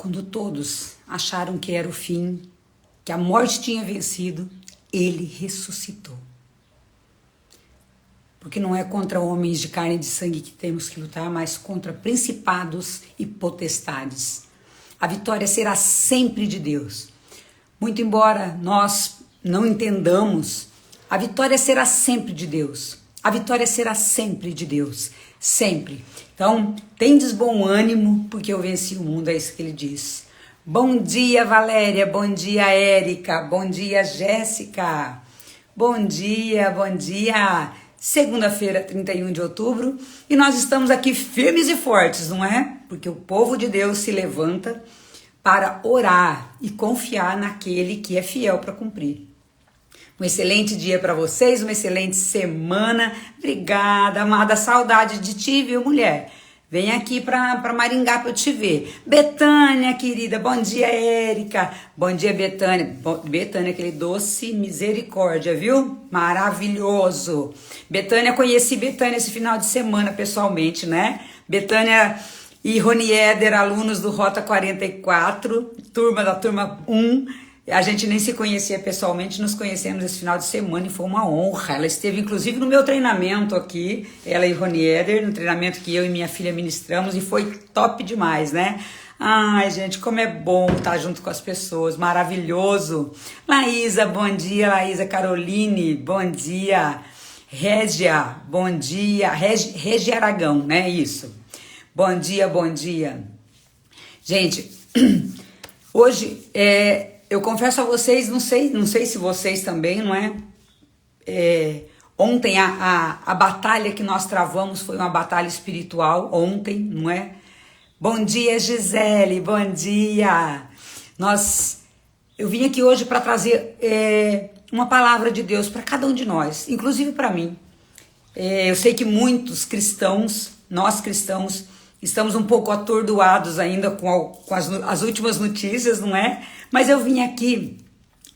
Quando todos acharam que era o fim, que a morte tinha vencido, ele ressuscitou. Porque não é contra homens de carne e de sangue que temos que lutar, mas contra principados e potestades. A vitória será sempre de Deus. Muito embora nós não entendamos, a vitória será sempre de Deus. A vitória será sempre de Deus. Sempre. Então, tendes bom ânimo, porque eu venci o mundo, é isso que ele diz. Bom dia, Valéria. Bom dia, Érica. Bom dia, Jéssica. Bom dia, bom dia. Segunda-feira, 31 de outubro, e nós estamos aqui firmes e fortes, não é? Porque o povo de Deus se levanta para orar e confiar naquele que é fiel para cumprir. Um excelente dia para vocês, uma excelente semana. Obrigada, amada, saudade de ti, viu, mulher? Vem aqui para Maringá para eu te ver. Betânia, querida, bom dia, Érica. Bom dia, Betânia. Betânia, aquele doce misericórdia, viu? Maravilhoso. Betânia, conheci Betânia esse final de semana pessoalmente, né? Betânia e Ronieder, alunos do Rota 44, da turma 1. A gente nem se conhecia pessoalmente, nos conhecemos esse final de semana e foi uma honra. Ela esteve inclusive no meu treinamento aqui, ela e Ronieder, no treinamento que eu e minha filha ministramos, e foi top demais, né? Ai, gente, como é bom estar junto com as pessoas, maravilhoso. Laísa, bom dia. Laísa Caroline, bom dia. Régia, bom dia. Régia Aragão, né? Isso. Bom dia, bom dia. Gente, hoje eu confesso a vocês, não sei se vocês também, não é? Ontem a batalha que nós travamos foi uma batalha espiritual, ontem, não é? Bom dia, Gisele, bom dia! Eu vim aqui hoje para trazer uma palavra de Deus para cada um de nós, inclusive para mim. Eu sei que muitos cristãos, nós cristãos, estamos um pouco atordoados ainda com as últimas notícias, não é? Mas eu vim aqui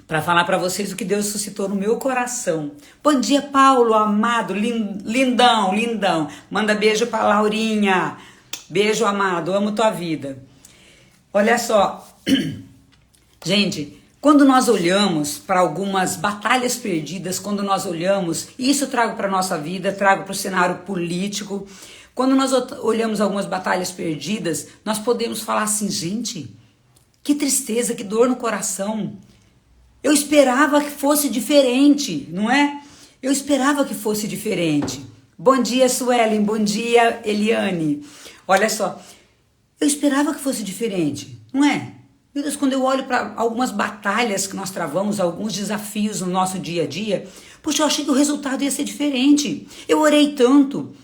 para falar para vocês o que Deus suscitou no meu coração. Bom dia, Paulo, amado, lindão, lindão. Manda beijo para Laurinha. Beijo, amado, amo tua vida. Olha só, gente, quando nós olhamos para algumas batalhas perdidas, quando nós olhamos, e isso eu trago para a nossa vida, trago para o cenário político, quando nós olhamos algumas batalhas perdidas, nós podemos falar assim, gente, que tristeza, que dor no coração. Eu esperava que fosse diferente, não é? Eu esperava que fosse diferente. Bom dia, Suelen, bom dia, Eliane. Olha só, eu esperava que fosse diferente, não é? Meu Deus, quando eu olho para algumas batalhas que nós travamos, alguns desafios no nosso dia a dia, poxa, eu achei que o resultado ia ser diferente. Eu orei tanto.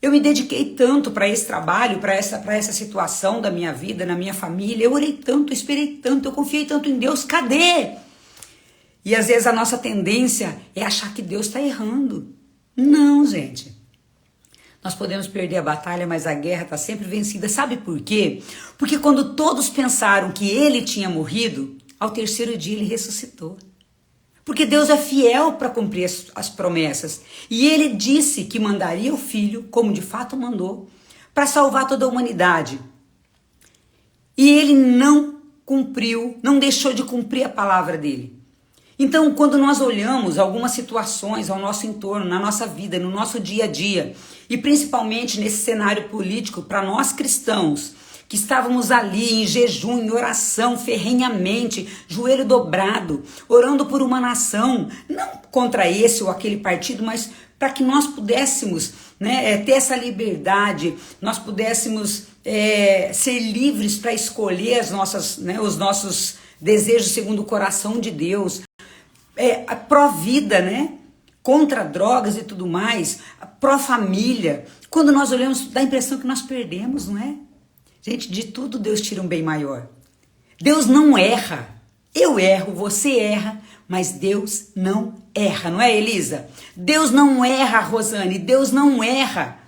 Eu me dediquei tanto para esse trabalho, para essa situação da minha vida, na minha família. Eu orei tanto, eu esperei tanto, eu confiei tanto em Deus. Cadê? E às vezes a nossa tendência é achar que Deus está errando. Não, gente. Nós podemos perder a batalha, mas a guerra está sempre vencida. Sabe por quê? Porque quando todos pensaram que ele tinha morrido, ao terceiro dia ele ressuscitou. Porque Deus é fiel para cumprir as promessas. E ele disse que mandaria o Filho, como de fato mandou, para salvar toda a humanidade. E ele não cumpriu, não deixou de cumprir a palavra dele. Então, quando nós olhamos algumas situações ao nosso entorno, na nossa vida, no nosso dia a dia, e principalmente nesse cenário político, para nós cristãos, que estávamos ali em jejum, em oração, ferrenhamente, joelho dobrado, orando por uma nação, não contra esse ou aquele partido, mas para que nós pudéssemos, né, ter essa liberdade, nós pudéssemos ser livres para escolher os nossos desejos segundo o coração de Deus, pró-vida, né, contra drogas e tudo mais, pró-família. Quando nós olhamos, dá a impressão que nós perdemos, não é? Gente, de tudo Deus tira um bem maior. Deus não erra. Eu erro, você erra, mas Deus não erra, não é, Elisa? Deus não erra, Rosane, Deus não erra.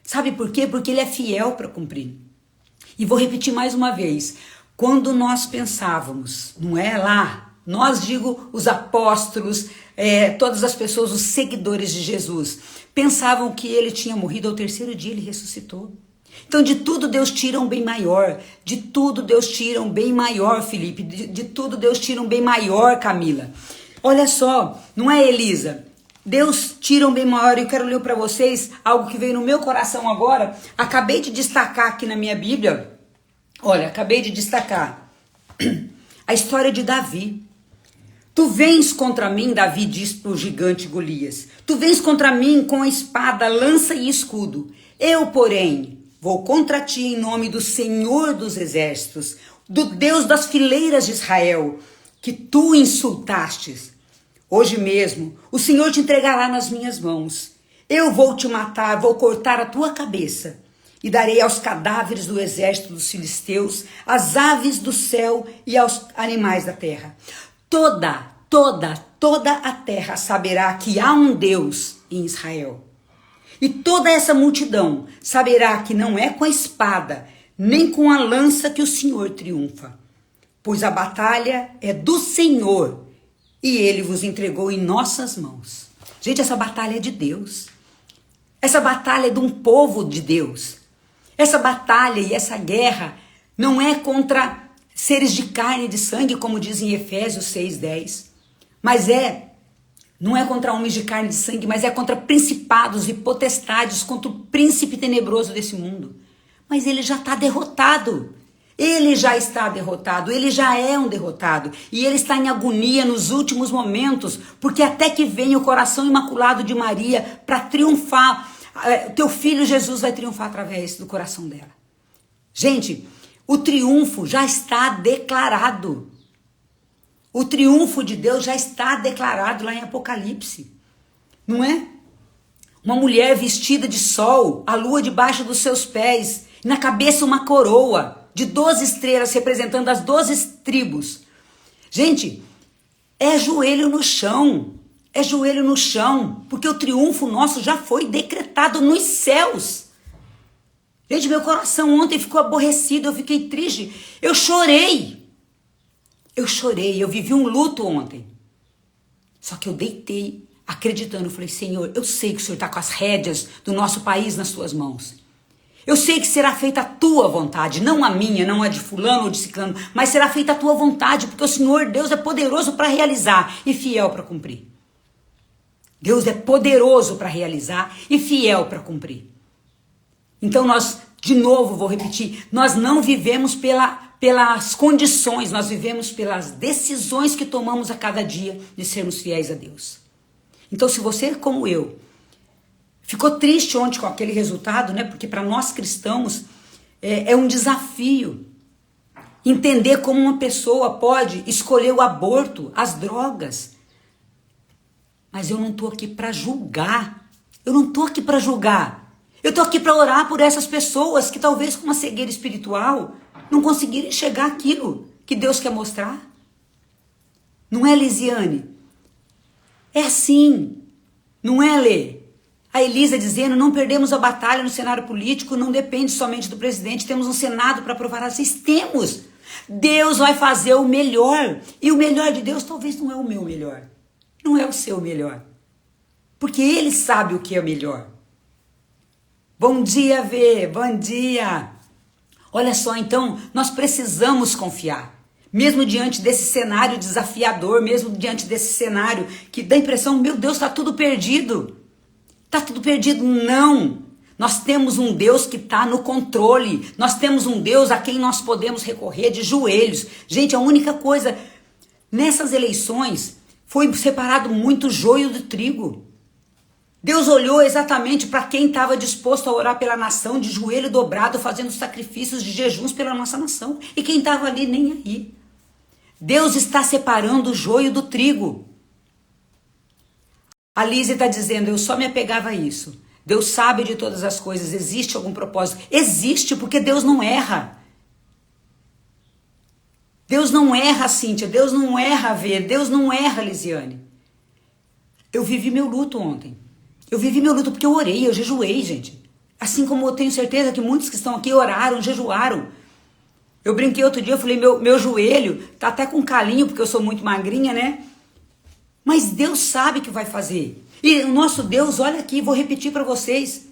Sabe por quê? Porque Ele é fiel para cumprir. E vou repetir mais uma vez. Quando nós pensávamos, não é lá, nós digo os apóstolos, todas as pessoas, os seguidores de Jesus, pensavam que Ele tinha morrido, ao terceiro dia Ele ressuscitou. Então de tudo Deus tira um bem maior, de tudo Deus tira um bem maior, Felipe, de tudo Deus tira um bem maior, Camila. Olha só, não é, Elisa? Deus tira um bem maior. Eu quero ler para vocês algo que veio no meu coração agora. Acabei de destacar aqui na minha Bíblia. Olha, acabei de destacar a história de Davi. Tu vens contra mim, Davi diz para o gigante Golias. Tu vens contra mim com a espada, lança e escudo. Eu, porém, vou contra ti em nome do Senhor dos Exércitos, do Deus das fileiras de Israel, que tu insultastes. Hoje mesmo, o Senhor te entregará nas minhas mãos. Eu vou te matar, vou cortar a tua cabeça. E darei aos cadáveres do exército dos filisteus, às aves do céu e aos animais da terra. Toda a terra saberá que há um Deus em Israel. E toda essa multidão saberá que não é com a espada, nem com a lança que o Senhor triunfa. Pois a batalha é do Senhor, e Ele vos entregou em nossas mãos. Gente, essa batalha é de Deus. Essa batalha é de um povo de Deus. Essa batalha e essa guerra não é contra seres de carne e de sangue, como diz em Efésios 6:10. Mas não é contra homens de carne e de sangue, mas é contra principados e potestades, contra o príncipe tenebroso desse mundo. Mas ele já está derrotado. Ele já está derrotado, ele já é um derrotado. E ele está em agonia nos últimos momentos, porque até que venha o coração imaculado de Maria para triunfar. Teu filho Jesus vai triunfar através do coração dela. Gente, o triunfo já está declarado. O triunfo de Deus já está declarado lá em Apocalipse. Não é? Uma mulher vestida de sol, a lua debaixo dos seus pés, na cabeça uma coroa de 12 estrelas representando as 12 tribos. Gente, é joelho no chão. É joelho no chão, porque o triunfo nosso já foi decretado nos céus. Gente, meu coração ontem ficou aborrecido, eu fiquei triste. Eu chorei, eu vivi um luto ontem. Só que eu deitei, acreditando, eu falei, Senhor, eu sei que o Senhor está com as rédeas do nosso país nas suas mãos. Eu sei que será feita a tua vontade, não a minha, não a de fulano ou de ciclano, mas será feita a tua vontade, porque o Senhor, Deus, é poderoso para realizar e fiel para cumprir. Deus é poderoso para realizar e fiel para cumprir. Então nós, de novo, vou repetir, nós não vivemos pelas condições, nós vivemos pelas decisões que tomamos a cada dia de sermos fiéis a Deus. Então se você, como eu, ficou triste ontem com aquele resultado, né? Porque para nós cristãos é um desafio entender como uma pessoa pode escolher o aborto, as drogas. Mas eu não estou aqui para julgar. Eu não estou aqui para julgar. Eu estou aqui para orar por essas pessoas que talvez com uma cegueira espiritual não conseguirem enxergar aquilo que Deus quer mostrar. Não é, Lisiane? É assim. Não é, Lê? A Elisa dizendo, não perdemos a batalha no cenário político, não depende somente do presidente, temos um Senado para aprovar as leis. Temos. Deus vai fazer o melhor. E o melhor de Deus talvez não é o meu melhor. Não é o seu melhor. Porque Ele sabe o que é melhor. Bom dia, Vê. Bom dia. Olha só, então, nós precisamos confiar. Mesmo diante desse cenário desafiador, mesmo diante desse cenário que dá a impressão, meu Deus, está tudo perdido. Está tudo perdido. Não. Nós temos um Deus que está no controle. Nós temos um Deus a quem nós podemos recorrer de joelhos. Gente, a única coisa, nessas eleições, foi separado muito joio do trigo. Deus olhou exatamente para quem estava disposto a orar pela nação, de joelho dobrado, fazendo sacrifícios de jejuns pela nossa nação. E quem estava ali nem aí. Deus está separando o joio do trigo. A Lise está dizendo, eu só me apegava a isso. Deus sabe de todas as coisas, existe algum propósito? Existe, porque Deus não erra. Deus não erra, Cíntia, Deus não erra, Vê, Deus não erra, Lisiane. Eu vivi meu luto ontem. Eu vivi meu luto porque eu orei, eu jejuei, gente. Assim como eu tenho certeza que muitos que estão aqui oraram, jejuaram. Eu brinquei outro dia, eu falei, meu joelho tá até com calinho, porque eu sou muito magrinha, né? Mas Deus sabe o que vai fazer. E o nosso Deus, olha aqui, vou repetir para vocês.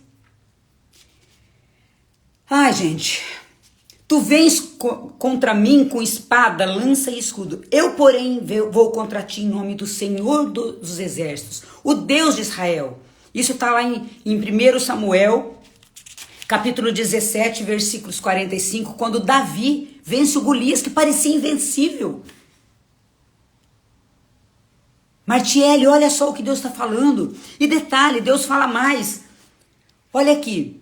Ai, gente, tu vens contra mim com espada, lança e escudo. Eu, porém, vou contra ti em nome do Senhor dos Exércitos, o Deus de Israel. Isso está lá em 1 Samuel, capítulo 17, versículos 45, quando Davi vence o Golias, que parecia invencível. Martielli, olha só o que Deus está falando. E detalhe, Deus fala mais. Olha aqui.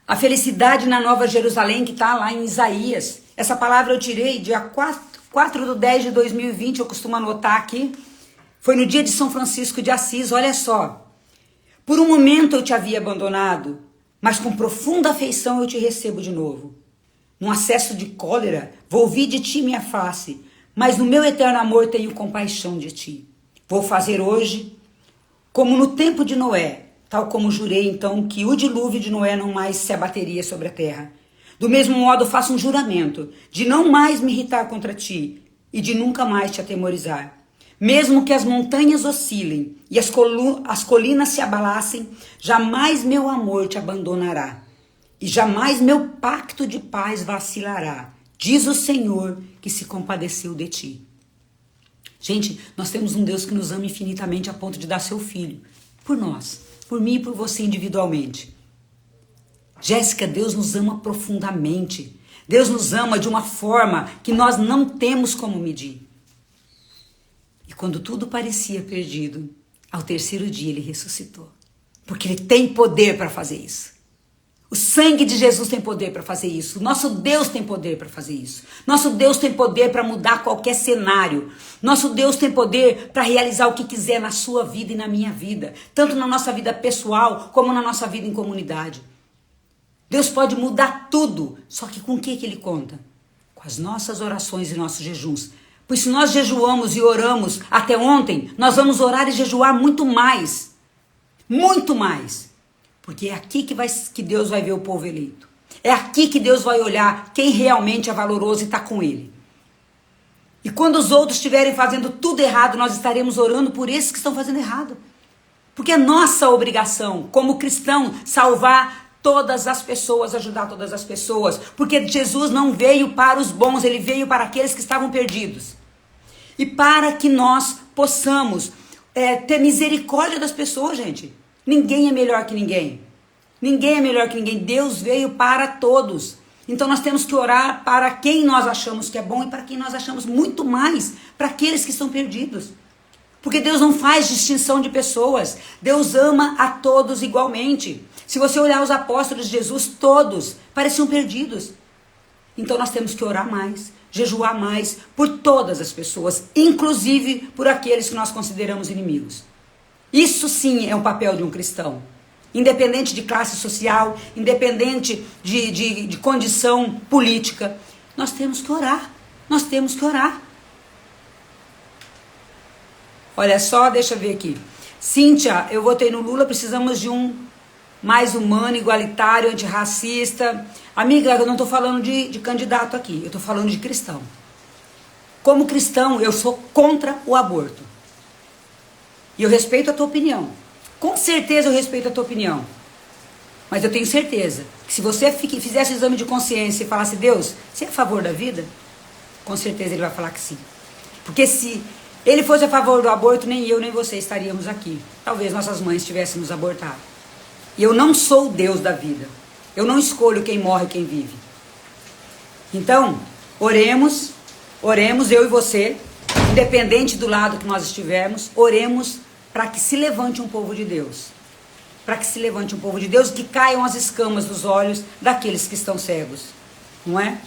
A felicidade na Nova Jerusalém, que está lá em Isaías. Essa palavra eu tirei dia 4/10/2020, eu costumo anotar aqui. Foi no dia de São Francisco de Assis, olha só. Por um momento eu te havia abandonado, mas com profunda afeição eu te recebo de novo. Num acesso de cólera, volvi de ti minha face, mas no meu eterno amor tenho compaixão de ti. Vou fazer hoje, como no tempo de Noé, tal como jurei então que o dilúvio de Noé não mais se abateria sobre a terra. Do mesmo modo faço um juramento de não mais me irritar contra ti e de nunca mais te atemorizar. Mesmo que as montanhas oscilem e as colinas se abalassem, jamais meu amor te abandonará e jamais meu pacto de paz vacilará, diz o Senhor que se compadeceu de ti. Gente, nós temos um Deus que nos ama infinitamente a ponto de dar seu filho por nós, por mim e por você individualmente. Jéssica, Deus nos ama profundamente. Deus nos ama de uma forma que nós não temos como medir. E quando tudo parecia perdido, ao terceiro dia ele ressuscitou. Porque ele tem poder para fazer isso. O sangue de Jesus tem poder para fazer isso. Nosso Deus tem poder para fazer isso. Nosso Deus tem poder para mudar qualquer cenário. Nosso Deus tem poder para realizar o que quiser na sua vida e na minha vida. Tanto na nossa vida pessoal, como na nossa vida em comunidade. Deus pode mudar tudo. Só que com o que ele conta? Com as nossas orações e nossos jejuns. Pois se nós jejuamos e oramos até ontem, nós vamos orar e jejuar muito mais. Muito mais. Porque é aqui que Deus vai ver o povo eleito. É aqui que Deus vai olhar quem realmente é valoroso e está com ele. E quando os outros estiverem fazendo tudo errado, nós estaremos orando por esses que estão fazendo errado. Porque é nossa obrigação, como cristão, salvar todas as pessoas, ajudar todas as pessoas. Porque Jesus não veio para os bons, ele veio para aqueles que estavam perdidos. E para que nós possamos ter misericórdia das pessoas, gente. Ninguém é melhor que ninguém. Ninguém é melhor que ninguém. Deus veio para todos. Então nós temos que orar para quem nós achamos que é bom e para quem nós achamos muito mais, para aqueles que estão perdidos. Porque Deus não faz distinção de pessoas. Deus ama a todos igualmente. Se você olhar os apóstolos de Jesus, todos pareciam perdidos. Então nós temos que orar mais, jejuar mais por todas as pessoas, inclusive por aqueles que nós consideramos inimigos. Isso sim é o papel de um cristão. Independente de classe social, independente de condição política. Nós temos que orar. Nós temos que orar. Olha só, deixa eu ver aqui. Cíntia, eu votei no Lula, precisamos de um mais humano, igualitário, antirracista. Amiga, eu não estou falando de candidato aqui, eu estou falando de cristão. Como cristão, eu sou contra o aborto. E eu respeito a tua opinião. Com certeza eu respeito a tua opinião. Mas eu tenho certeza que se você fizesse o exame de consciência e falasse, Deus, você é a favor da vida? Com certeza ele vai falar que sim. Porque se ele fosse a favor do aborto, nem eu nem você estaríamos aqui. Talvez nossas mães tivéssemos abortado. E eu não sou o Deus da vida. Eu não escolho quem morre e quem vive. Então, oremos, eu e você, independente do lado que nós estivermos, oremos para que se levante um povo de Deus. Para que se levante um povo de Deus e que caiam as escamas dos olhos daqueles que estão cegos. Não é?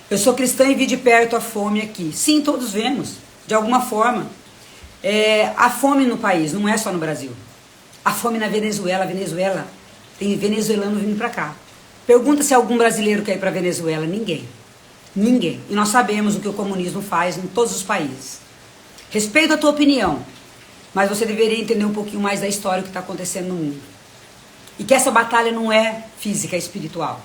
Eu sou cristã e vi de perto a fome aqui. Sim, todos vemos, de alguma forma. A fome no país, não é só no Brasil. A fome na Venezuela. Venezuela, tem venezuelano vindo para cá. Pergunta se algum brasileiro quer ir para a Venezuela. Ninguém. Ninguém. E nós sabemos o que o comunismo faz em todos os países. Respeito a tua opinião. Mas você deveria entender um pouquinho mais da história que está acontecendo no mundo. E que essa batalha não é física, é espiritual.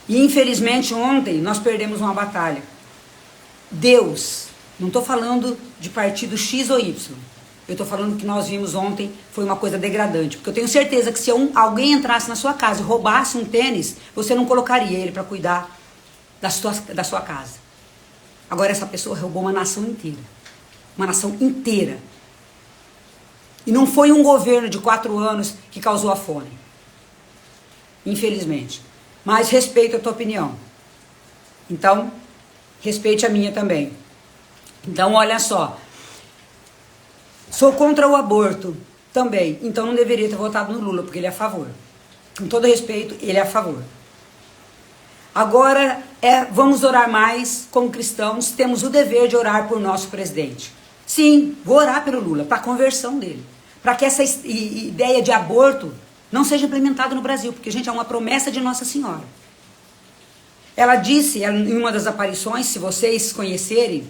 E infelizmente ontem nós perdemos uma batalha. Deus, não estou falando de partido X ou Y. Eu estou falando que nós vimos ontem foi uma coisa degradante. Porque eu tenho certeza que se alguém entrasse na sua casa e roubasse um tênis, você não colocaria ele para cuidar da sua casa. Agora essa pessoa roubou uma nação inteira. Uma nação inteira. E não foi um governo de 4 anos que causou a fome. Infelizmente. Mas respeito a tua opinião. Então, respeite a minha também. Então, olha só. Sou contra o aborto também. Então, não deveria ter votado no Lula, porque ele é a favor. Com todo respeito, ele é a favor. Agora, vamos orar mais como cristãos. Temos o dever de orar por nosso presidente. Sim, vou orar pelo Lula, para a conversão dele. Para que essa ideia de aborto não seja implementada no Brasil. Porque, gente, é uma promessa de Nossa Senhora. Ela disse em uma das aparições, se vocês conhecerem,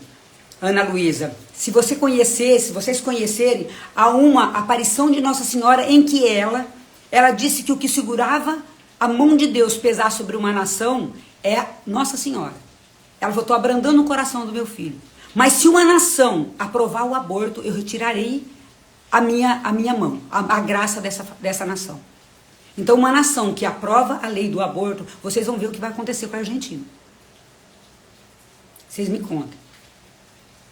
Ana Luísa, se vocês conhecerem, há uma aparição de Nossa Senhora em que ela disse que o que segurava a mão de Deus pesar sobre uma nação é Nossa Senhora. Ela falou, estou abrandando o coração do meu filho. Mas se uma nação aprovar o aborto, eu retirarei a minha mão, a graça dessa nação. Então, uma nação que aprova a lei do aborto, vocês vão ver o que vai acontecer com a Argentina. Vocês me contem.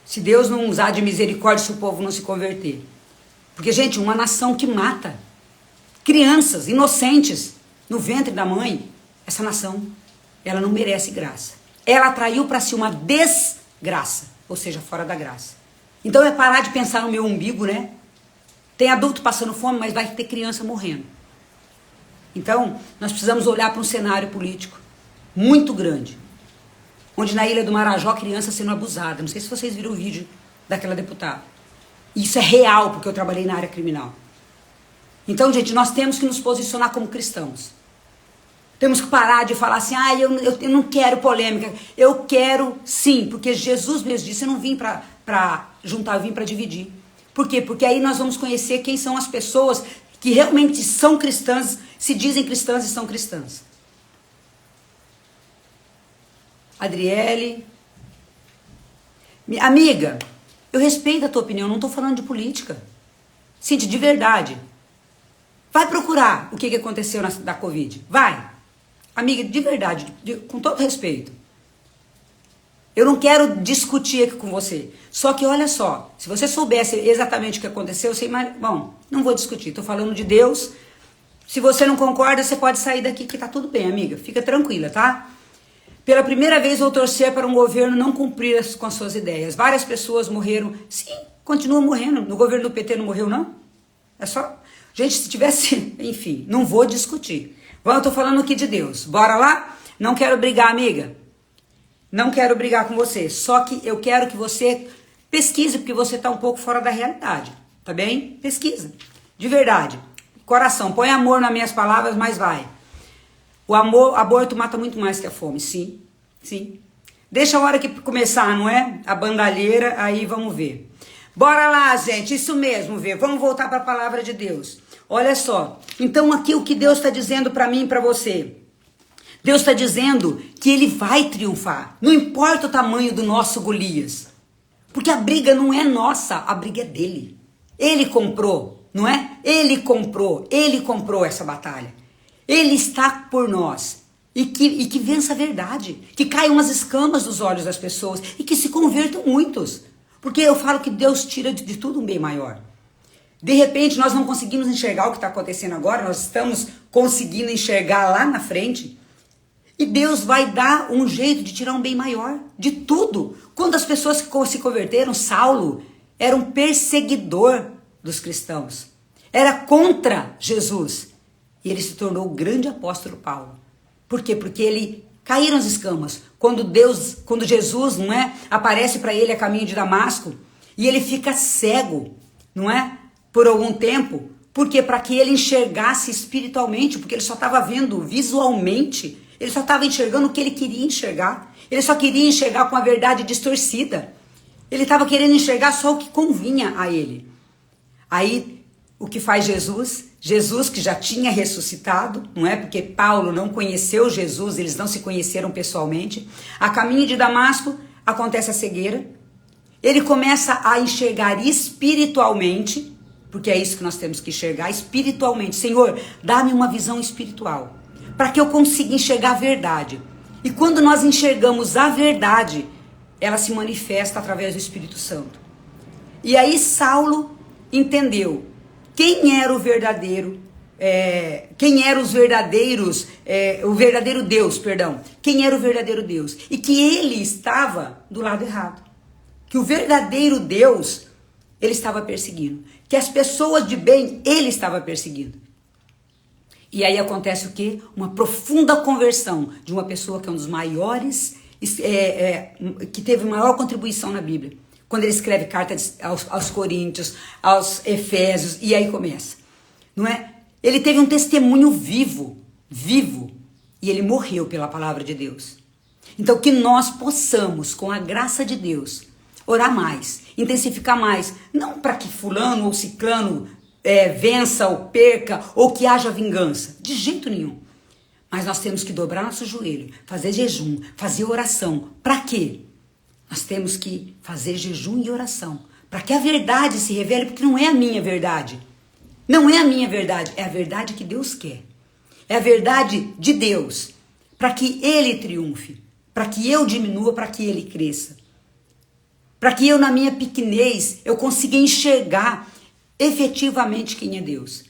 Se Deus não usar de misericórdia, se o povo não se converter. Porque, gente, uma nação que mata crianças inocentes no ventre da mãe, essa nação, ela não merece graça. Ela atraiu para si uma desgraça, ou seja, fora da graça. Então é parar de pensar no meu umbigo, né? Tem adulto passando fome, mas vai ter criança morrendo. Então, nós precisamos olhar para um cenário político muito grande. Onde na Ilha do Marajó, criança sendo abusada. Não sei se vocês viram o vídeo daquela deputada. Isso é real, porque eu trabalhei na área criminal. Então, gente, nós temos que nos posicionar como cristãos. Temos que parar de falar assim, eu não quero polêmica. Eu quero sim, porque Jesus mesmo disse, eu não vim para juntar, eu vim para dividir. Por quê? Porque aí nós vamos conhecer quem são as pessoas que realmente são cristãs, se dizem cristãs e são cristãs. Adriele. Amiga, eu respeito a tua opinião, não estou falando de política. Cintia, de verdade. Vai procurar o que aconteceu da Covid. Vai. Amiga, de verdade, com todo respeito. Eu não quero discutir aqui com você. Só que olha só, se você soubesse exatamente o que aconteceu, você imagina... Bom, não vou discutir, estou falando de Deus. Se você não concorda, você pode sair daqui que tá tudo bem, amiga. Fica tranquila, tá? Pela primeira vez vou torcer para um governo não cumprir com as suas ideias. Várias pessoas morreram. Sim, continuam morrendo. No governo do PT não morreu, não? É só... Gente, se tivesse... Enfim, não vou discutir. Bom, eu tô falando aqui de Deus. Bora lá? Não quero brigar, amiga. Não quero brigar com você. Só que eu quero que você pesquise, porque você tá um pouco fora da realidade. Tá bem? Pesquisa. De verdade. Coração, põe amor nas minhas palavras, mas vai. O aborto mata muito mais que a fome. Sim, sim. Deixa a hora que começar, não é? A bandalheira, aí vamos ver. Bora lá, gente. Isso mesmo, ver. Vamos voltar para a palavra de Deus. Olha só. Então aqui o que Deus está dizendo para mim e para você. Deus está dizendo que Ele vai triunfar. Não importa o tamanho do nosso Golias. Porque a briga não é nossa, a briga é dele. Ele comprou, não é? Ele comprou essa batalha. Ele está por nós. E que vença a verdade. Que caiam as escamas dos olhos das pessoas. E que se convertam muitos. Porque eu falo que Deus tira de tudo um bem maior. De repente nós não conseguimos enxergar o que está acontecendo agora. Nós estamos conseguindo enxergar lá na frente. E Deus vai dar um jeito de tirar um bem maior. De tudo. Quando as pessoas que se converteram, Saulo era um perseguidor dos cristãos. Era contra Jesus. E ele se tornou o grande apóstolo Paulo. Por quê? Porque ele caíram as escamas. Quando Jesus, não é, aparece para ele a caminho de Damasco, e ele fica cego, não é? Por algum tempo. Por quê? Para que ele enxergasse espiritualmente, porque ele só estava vendo visualmente. Ele só estava enxergando o que ele queria enxergar. Ele só queria enxergar com a verdade distorcida. Ele estava querendo enxergar só o que convinha a ele. Aí, o que faz Jesus? Jesus, que já tinha ressuscitado, não é? Porque Paulo não conheceu Jesus, eles não se conheceram pessoalmente. A caminho de Damasco, acontece a cegueira. ele começa a enxergar espiritualmente, porque é isso que nós temos que enxergar espiritualmente. Senhor, dá-me uma visão espiritual, para que eu consiga enxergar a verdade. E quando nós enxergamos a verdade, ela se manifesta através do Espírito Santo. E aí Saulo entendeu quem era o verdadeiro, quem eram os verdadeiros, o verdadeiro Deus, perdão. Quem era o verdadeiro Deus. E que ele estava do lado errado. Que o verdadeiro Deus, ele estava perseguindo. Que as pessoas de bem, ele estava perseguindo. E aí acontece o quê? Uma profunda conversão de uma pessoa que é um dos maiores, que teve maior contribuição na Bíblia. Quando ele escreve cartas aos Coríntios, aos Efésios, e aí começa. Não é? Ele teve um testemunho vivo, e ele morreu pela palavra de Deus. Então que nós possamos, com a graça de Deus, orar mais, intensificar mais, não para que fulano ou ciclano vença ou perca, ou que haja vingança, de jeito nenhum. Mas nós temos que dobrar nosso joelho, fazer jejum, fazer oração. Para quê? Nós temos que fazer jejum e oração, para que a verdade se revele, porque não é a minha verdade. Não é a minha verdade, é a verdade que Deus quer. É a verdade de Deus, para que Ele triunfe, para que eu diminua, para que Ele cresça. Para que eu, na minha pequenez, eu consiga enxergar efetivamente quem é Deus.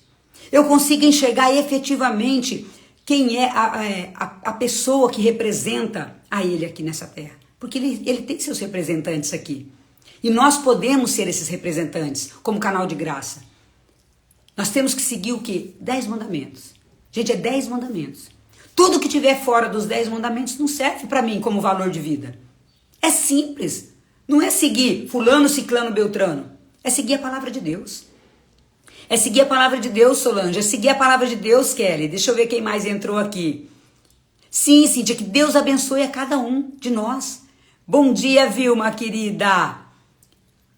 Eu consiga enxergar efetivamente quem é a pessoa que representa a Ele aqui nessa terra. Porque ele tem seus representantes aqui. E nós podemos ser esses representantes, como canal de graça. Nós temos que seguir o quê? 10 mandamentos. Gente, é 10 mandamentos. Tudo que tiver fora dos 10 mandamentos não serve para mim como valor de vida. É simples. Não é seguir fulano, ciclano, beltrano. É seguir a palavra de Deus. É seguir a palavra de Deus, Solange. É seguir a palavra de Deus, Kelly. Deixa eu ver quem mais entrou aqui. Sim, Cíntia, que Deus abençoe a cada um de nós. Bom dia, Vilma, querida.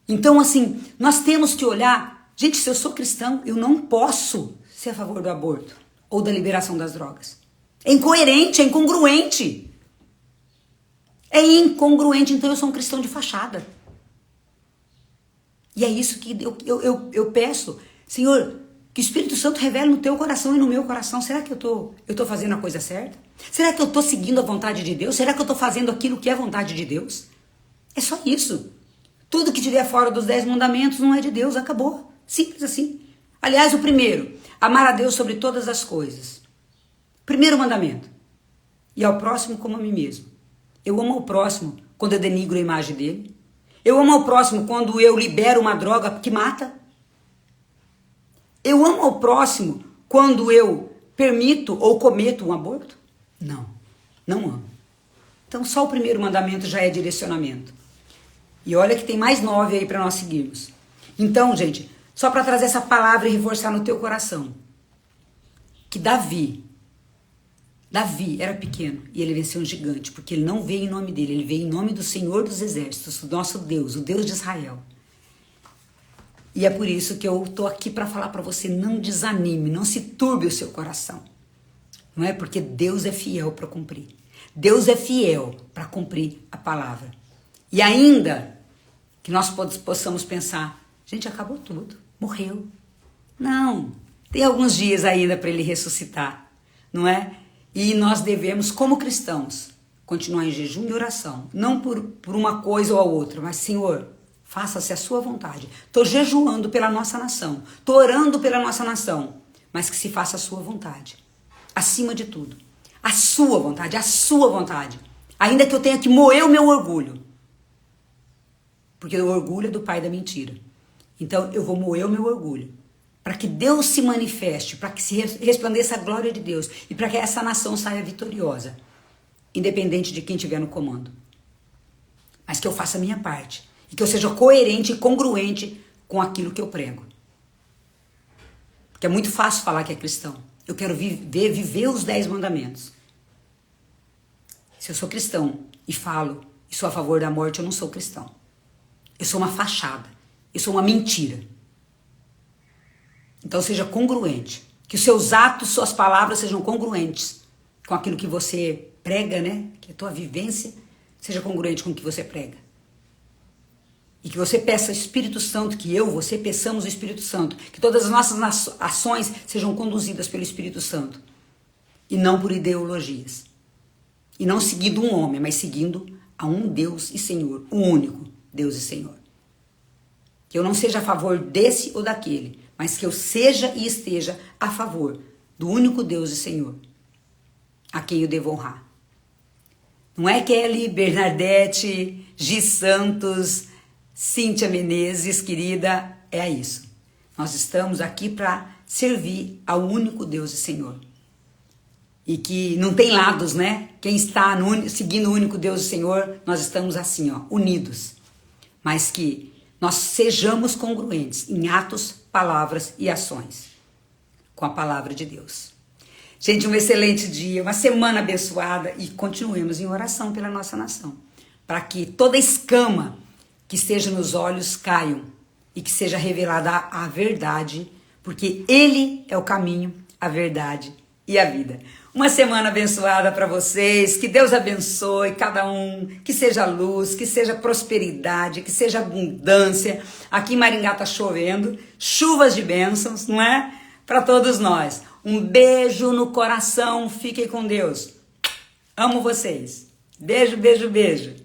Então, assim, nós temos que olhar. Gente, se eu sou cristão, eu não posso ser a favor do aborto ou da liberação das drogas. É incoerente, é incongruente. É incongruente, então eu sou um cristão de fachada. E é isso que eu peço. Senhor, que o Espírito Santo revele no teu coração e no meu coração. Será que eu tô fazendo a coisa certa? Será que eu tô seguindo a vontade de Deus? Será que eu tô fazendo aquilo que é vontade de Deus? É só isso. Tudo que estiver fora dos 10 mandamentos não é de Deus, acabou. Simples assim. Aliás, o primeiro, amar a Deus sobre todas as coisas. Primeiro mandamento. E ao próximo como a mim mesmo. Eu amo ao próximo quando eu denigro a imagem dele. Eu amo ao próximo quando eu libero uma droga que mata. Eu amo ao próximo quando eu permito ou cometo um aborto? Não, não amo. Então só o primeiro mandamento já é direcionamento. E olha que tem mais 9 aí para nós seguirmos. Então, gente, só para trazer essa palavra e reforçar no teu coração. Que Davi era pequeno e ele venceu um gigante, porque ele não veio em nome dele, ele veio em nome do Senhor dos Exércitos, do nosso Deus, o Deus de Israel. E é por isso que eu tô aqui para falar para você, não desanime, não se turbe o seu coração. Não é? Porque Deus é fiel para cumprir. Deus é fiel para cumprir a palavra. E ainda que nós possamos pensar, gente, acabou tudo, morreu. Não, tem alguns dias ainda para ele ressuscitar, não é? E nós devemos, como cristãos, continuar em jejum e oração. Não por uma coisa ou a outra, mas, Senhor, faça-se a sua vontade. Estou jejuando pela nossa nação. Estou orando pela nossa nação. Mas que se faça a sua vontade. Acima de tudo. A sua vontade, a sua vontade. Ainda que eu tenha que moer o meu orgulho. Porque o orgulho é do pai da mentira. Então eu vou moer o meu orgulho. Para que Deus se manifeste, para que se resplandeça a glória de Deus e para que essa nação saia vitoriosa, independente de quem estiver no comando. Mas que eu faça a minha parte e que eu seja coerente e congruente com aquilo que eu prego. Porque é muito fácil falar que é cristão. Eu quero viver os 10 mandamentos. Se eu sou cristão e falo e sou a favor da morte, eu não sou cristão. Eu sou uma fachada, eu sou uma mentira. Então seja congruente. Que os seus atos, suas palavras sejam congruentes com aquilo que você prega, né? Que a tua vivência seja congruente com o que você prega. E que você peça ao Espírito Santo, que você peçamos o Espírito Santo. Que todas as nossas ações sejam conduzidas pelo Espírito Santo. E não por ideologias. E não seguindo um homem, mas seguindo a um Deus e Senhor. O único Deus e Senhor. Que eu não seja a favor desse ou daquele, mas que eu seja e esteja a favor do único Deus e Senhor, a quem eu devo honrar. Não é Kelly, Bernadette, Gi Santos, Cíntia Menezes, querida, é isso. Nós estamos aqui para servir ao único Deus e Senhor. E que não tem lados, né? Quem está seguindo o único Deus e Senhor, nós estamos assim, ó, unidos. Mas que nós sejamos congruentes em atos, palavras e ações com a palavra de Deus. Gente, um excelente dia, uma semana abençoada e continuemos em oração pela nossa nação, para que toda escama que esteja nos olhos caiam e que seja revelada a verdade, porque Ele é o caminho, a verdade e a vida. Uma semana abençoada para vocês, que Deus abençoe cada um, que seja luz, que seja prosperidade, que seja abundância. Aqui em Maringá tá chovendo, chuvas de bênçãos, não é? Para todos nós. Um beijo no coração, fiquem com Deus. Amo vocês. Beijo, beijo, beijo.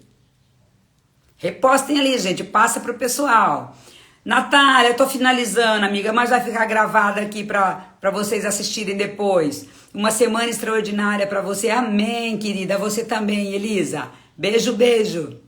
Repostem ali, gente, passa pro pessoal. Natália, tô finalizando, amiga, mas vai ficar gravada aqui para vocês assistirem depois. Uma semana extraordinária para você. Amém, querida. Você também, Elisa. Beijo, beijo.